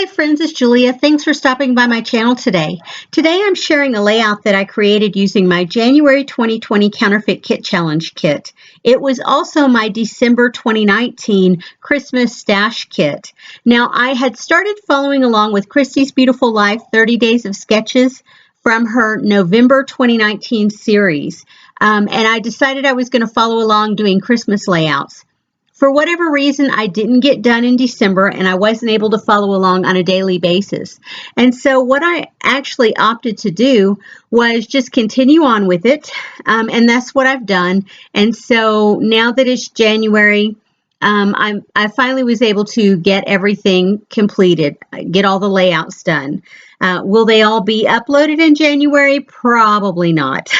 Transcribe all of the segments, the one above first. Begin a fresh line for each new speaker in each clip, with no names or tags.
Hi friends, it's Julia. Thanks for stopping by my channel today. Today I'm sharing a layout that I created using my January 2020 Counterfeit Kit Challenge kit. It was also my December 2019 Christmas Stash Kit. Now I had started following along with Christy's Beautiful Life 30 Days of Sketches from her November 2019 series. And I decided I was going to follow along doing Christmas layouts. For whatever reason, I didn't get done in December and I wasn't able to follow along on a daily basis. And so what I actually opted to do was just continue on with it. And that's what I've done. And so now that it's January, I finally was able to get everything completed, get all the layouts done. Will they all be uploaded in January? Probably not.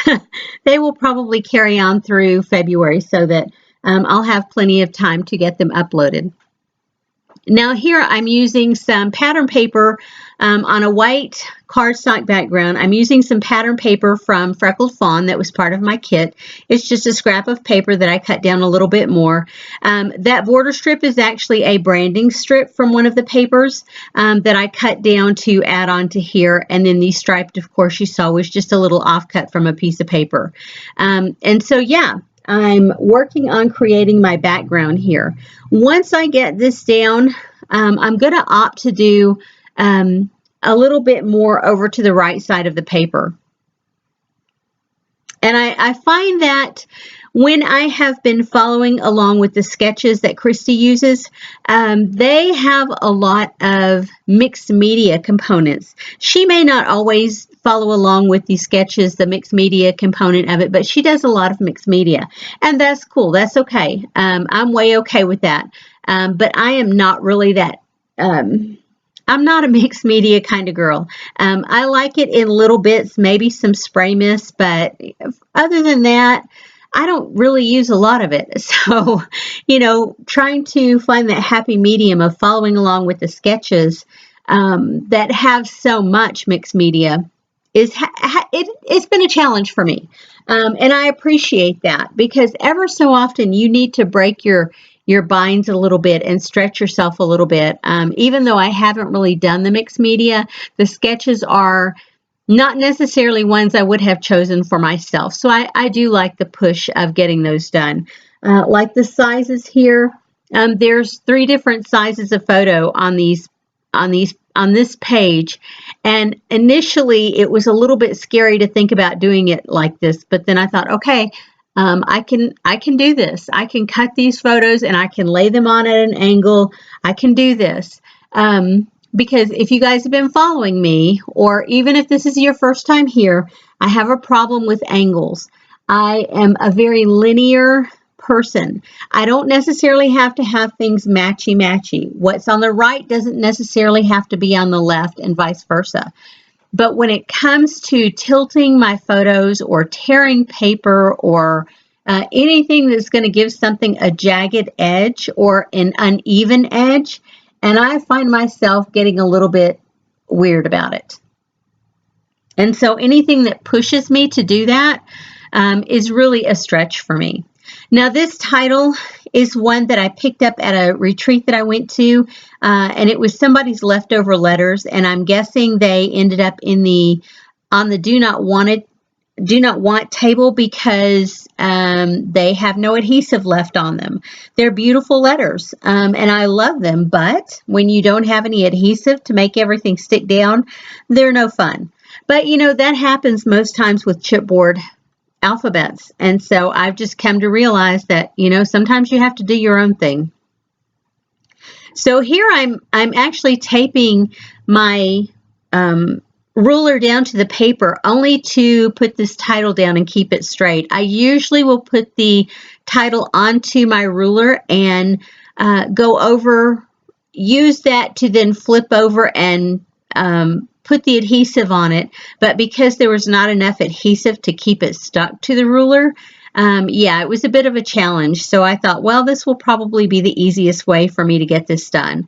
They will probably carry on through February so that I'll have plenty of time to get them uploaded. Now here I'm using some pattern paper on a white cardstock background. I'm using some pattern paper from Freckled Fawn that was part of my kit. It's just a scrap of paper that I cut down a little bit more. That border strip is actually a branding strip from one of the papers that I cut down to add on to here. And then the striped, of course, you saw was just a little offcut from a piece of paper. And so, yeah. I'm working on creating my background here. Once I get this down, I'm going to opt to do a little bit more over to the right side of the paper. And I find that when I have been following along with the sketches that Christy uses, they have a lot of mixed media components. She may not always follow along with these sketches, the mixed media component of it, but she does a lot of mixed media, and that's cool. That's okay. I'm way okay with that. But I am not really that, I'm not a mixed media kind of girl. I like it in little bits, maybe some spray mist, but other than that, I don't really use a lot of it. So, you know, trying to find that happy medium of following along with the sketches that have so much mixed media it's been a challenge for me. And I appreciate that because ever so often you need to break your binds a little bit and stretch yourself a little bit. Even though I haven't really done the mixed media, the sketches are not necessarily ones I would have chosen for myself. So I do like the push of getting those done. Like the sizes here, there's 3 different sizes of photo on this page, and initially it was a little bit scary to think about doing it like this, but then I thought, okay, I can do this. I can cut these photos and I can lay them on at an angle. I can do this. Because if you guys have been following me, or even if this is your first time here, I have a problem with angles. I am a very linear person. I don't necessarily have to have things matchy-matchy. What's on the right doesn't necessarily have to be on the left and vice versa. But when it comes to tilting my photos or tearing paper or anything that's going to give something a jagged edge or an uneven edge, and I find myself getting a little bit weird about it. And so anything that pushes me to do that is really a stretch for me. Now this title is one that I picked up at a retreat that I went to, and it was somebody's leftover letters, and I'm guessing they ended up on the do not want table because they have no adhesive left on them. They're beautiful letters, and I love them, but when you don't have any adhesive to make everything stick down, they're no fun. But you know, that happens most times with chipboard alphabets, and so I've just come to realize that, you know, sometimes you have to do your own thing. So here I'm actually taping my ruler down to the paper only to put this title down and keep it straight. I usually will put the title onto my ruler and go over, use that to then flip over and put the adhesive on it, but because there was not enough adhesive to keep it stuck to the ruler, yeah, it was a bit of a challenge. So I thought, well, this will probably be the easiest way for me to get this done.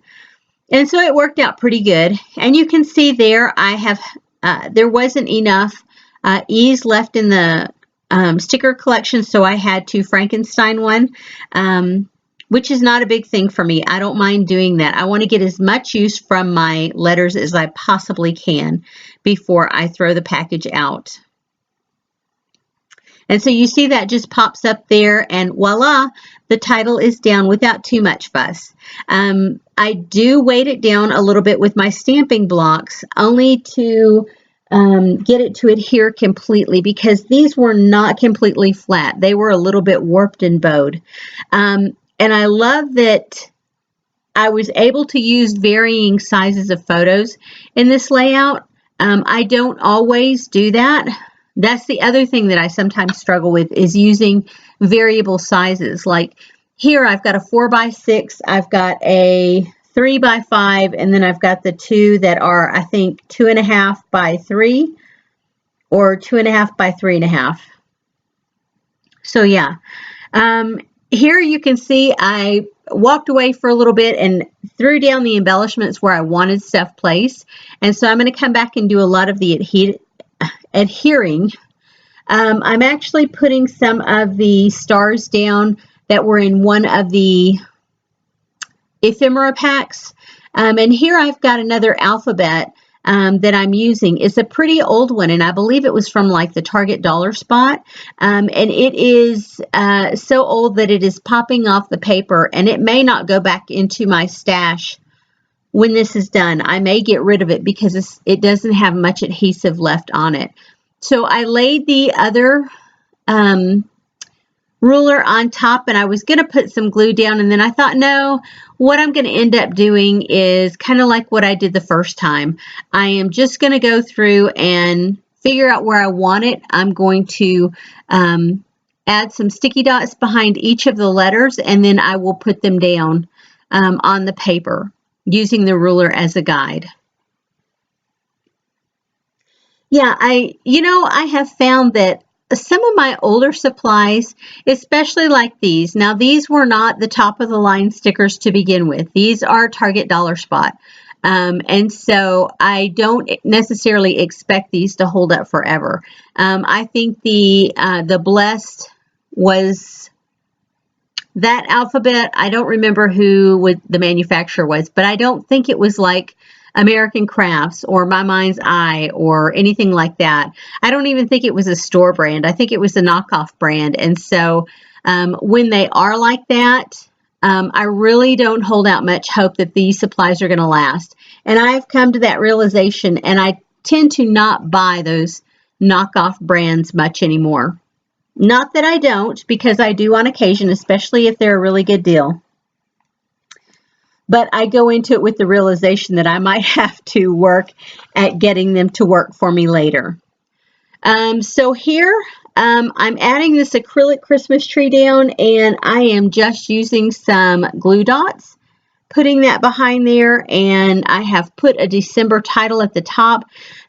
And so it worked out pretty good. And you can see there, I have, there wasn't enough ease left in the sticker collection, so I had to Frankenstein one. which is not a big thing for me. I don't mind doing that. I want to get as much use from my letters as I possibly can before I throw the package out. And so you see that just pops up there, and voila, the title is down without too much fuss. I do weight it down a little bit with my stamping blocks, only to get it to adhere completely, because these were not completely flat. They were a little bit warped and bowed. And I love that I was able to use varying sizes of photos in this layout. I don't always do that. That's the other thing that I sometimes struggle with, is using variable sizes. Like here I've got a 4x6, I've got a 3x5, and then I've got the two that are, I think, 2.5x3 or 2.5x3.5. So yeah, here you can see I walked away for a little bit and threw down the embellishments where I wanted stuff placed. And so I'm going to come back and do a lot of the adhering. I'm actually putting some of the stars down that were in one of the ephemera packs. And here I've got another alphabet that I'm using. It's a pretty old one, and I believe it was from like the Target dollar spot. And it is so old that it is popping off the paper, and it may not go back into my stash when this is done. I may get rid of it because it doesn't have much adhesive left on it. So I laid the other ruler on top, and I was going to put some glue down, and then I thought, no, what I'm going to end up doing is kind of like what I did the first time. I am just going to go through and figure out where I want it. I'm going to add some sticky dots behind each of the letters, and then I will put them down on the paper using the ruler as a guide. Yeah, I have found that some of my older supplies, especially like these, now these were not the top of the line stickers to begin with. These are Target dollar spot. And so I don't necessarily expect these to hold up forever. I think the Blessed was that alphabet. I don't remember who the manufacturer was, but I don't think it was like American Crafts or My Mind's Eye or anything like that. I don't even think it was a store brand. I think it was a knockoff brand. And so when they are like that, I really don't hold out much hope that these supplies are going to last. And I've come to that realization, and I tend to not buy those knockoff brands much anymore. Not that I don't, because I do on occasion, especially if they're a really good deal. But I go into it with the realization that I might have to work at getting them to work for me later. So here I'm adding this acrylic Christmas tree down, and I am just using some glue dots, putting that behind there, and I have put a December title at the top.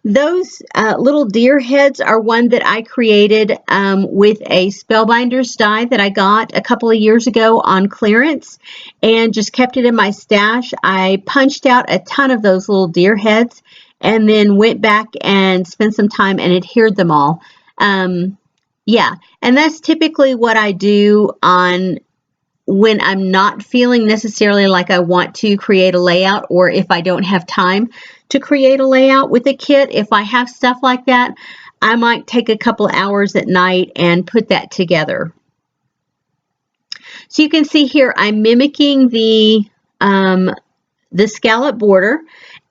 Those little deer heads are one that I created with a Spellbinders die that I got a couple of years ago on clearance, and just kept it in my stash. I punched out a ton of those little deer heads and then went back and spent some time and adhered them all. Yeah, and that's typically what I do when I'm not feeling necessarily like I want to create a layout, or if I don't have time to create a layout with a kit. If I have stuff like that, I might take a couple hours at night and put that together. So you can see here I'm mimicking the scallop border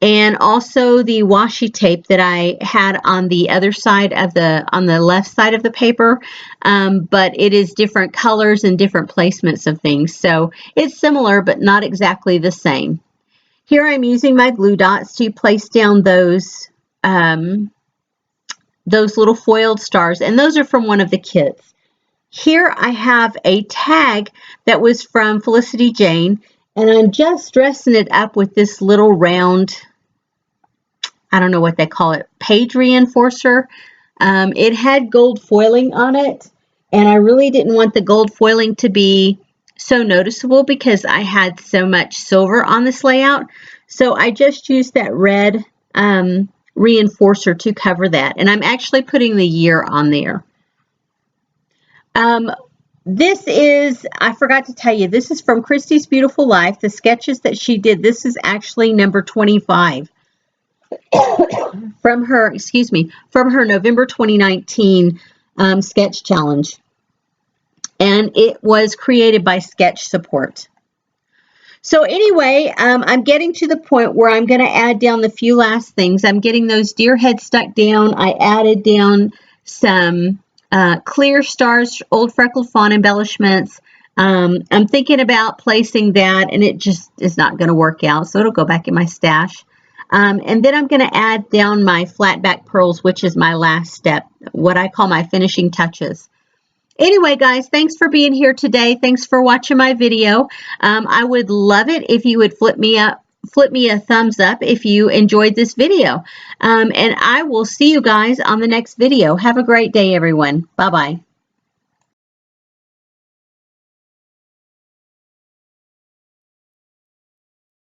and also the washi tape that I had on the other side of on the left side of the paper, but it is different colors and different placements of things. So it's similar, but not exactly the same. Here I'm using my glue dots to place down those little foiled stars, and those are from one of the kits. Here I have a tag that was from Felicity Jane, and I'm just dressing it up with this little round, I don't know what they call it, page reinforcer. It had gold foiling on it, and I really didn't want the gold foiling to be so noticeable because I had so much silver on this layout. So I just used that red reinforcer to cover that, and I'm actually putting the year on there. This is, I forgot to tell you, this is from Christy's Beautiful Life. The sketches that she did, this is actually number 25 from her, from her November 2019 sketch challenge. And it was created by Sketch Support. So anyway, I'm getting to the point where I'm going to add down the few last things. I'm getting those deer heads stuck down. I added down some clear stars, old freckled fawn embellishments. I'm thinking about placing that, and it just is not going to work out, so it'll go back in my stash. And then I'm going to add down my flat back pearls, which is my last step, what I call my finishing touches. Anyway, guys, thanks for being here today. Thanks for watching my video. I would love it if you would flip me a thumbs up if you enjoyed this video. And I will see you guys on the next video. Have a great day, everyone. Bye-bye.